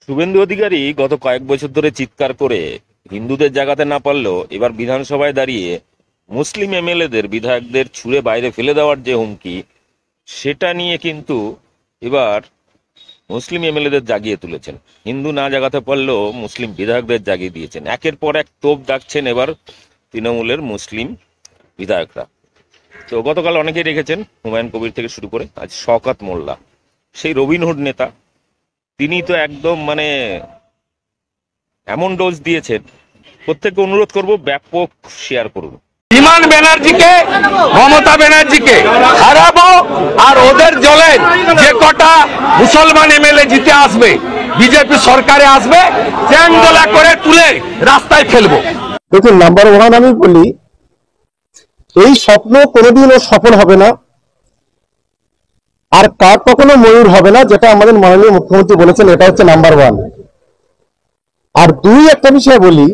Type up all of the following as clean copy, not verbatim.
শুভেন্দু অধিকারী গত কয়েক বছর ধরে চিৎকার করে হিন্দুদের জাগাতে না পারলেও এবার বিধানসভায় দাঁড়িয়ে মুসলিম এমএলএদের বিধায়কদের ছুঁড়ে বাইরে ফেলে দেওয়ার যে হুমকি, সেটা নিয়ে কিন্তু এবার মুসলিম এমএলএদের জাগিয়ে তুলেছেন। হিন্দু না জাগাতে পারলেও মুসলিম বিধায়কদের জাগিয়ে দিয়েছেন। একের পর এক তোপ দাগছেন এবার তৃণমূলের মুসলিম বিধায়করা। তো গতকাল অনেকেই রেখেছেন, হুমায়ুন কবির থেকে শুরু করে আজ শওকত মোল্লা, সেই রবিনহুড নেতা, তিনি তো একদম এমন ডোজ দিয়েছেন। প্রত্যেককে অনুরোধ করব ব্যাপক শেয়ার করুন। বিমান ব্যানার্জিকে, মমতা ব্যানার্জিকে হারাবো, আর ওদের জলের যে কটা মুসলমান এমএলএ জিতে আসবে, বিজেপি সরকারে আসবে, চ্যাংদোলা করে তুলে রাস্তায় ফেলবো। দেখুন, নাম্বার ওয়ান আমি বলি, এই স্বপ্ন কোনোদিনও সফল হবে না, আর কার কখনো ময়ূর হবে না, যেটা আমাদের মাননীয় মুখ্যমন্ত্রী বলেছেন। এটা হচ্ছে নাম্বার ওয়ান। আর দুই, একটা বিষয় বলি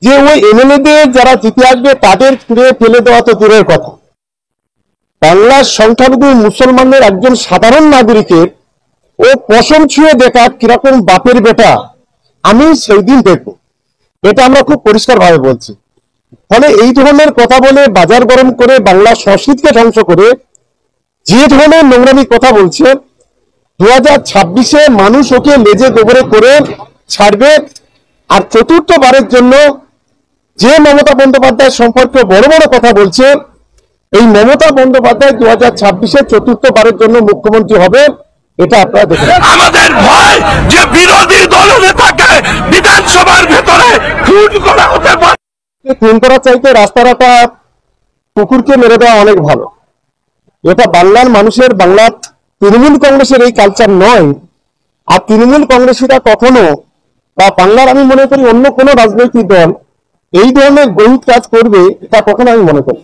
যে ওই এমএলএদের যারা জিতে আসবে তাদের ছুঁড়ে ফেলে দেওয়া তো দূরের কথা, বাংলার সংখ্যালঘু মুসলমানদের একজন সাধারণ নাগরিকের ও পশম ছুঁয়ে দেখা কিরকম বাপের বেটা আমি সেই দিন দেখবো। এটা আমরা খুব পরিষ্কার ভাবে বলছি। ফলে এই ধরনের কথা বলে বাজার গরম করে বাংলা সংস্কৃতিকে ধ্বংস করে যে ধরনের নোংরামি কথা বলছে, 2026-এ মানুষ ওকে লেজে গোবরে করে ছাড়বে। আর চতুর্থবারের জন্য যে মমতা বন্দ্যোপাধ্যায় সম্পর্কে বড় বড় কথা বলছে, এই মমতা বন্দ্যোপাধ্যায় 2026-এ চতুর্থবারের জন্য মুখ্যমন্ত্রী হবে। এটা আপনারা দেখেন। আমাদের ভয় যে বিরোধী দলনেতাকে বিধানসভার ভেতরে খুন করা হতে পারে। খুন করার চাইতে রাস্তাটা কুকুরকে মেরে দেওয়া অনেক ভালো। এটা বাংলার মানুষের, বাংলার তৃণমূল কংগ্রেসের এই কালচার নয়। আর তৃণমূল কংগ্রেসীরা কখনো, বা বাংলার আমি মনে করি অন্য কোনো রাজনৈতিক দল এই ধরনের গরিব কাজ করবে, এটা কখনো আমি মনে করি।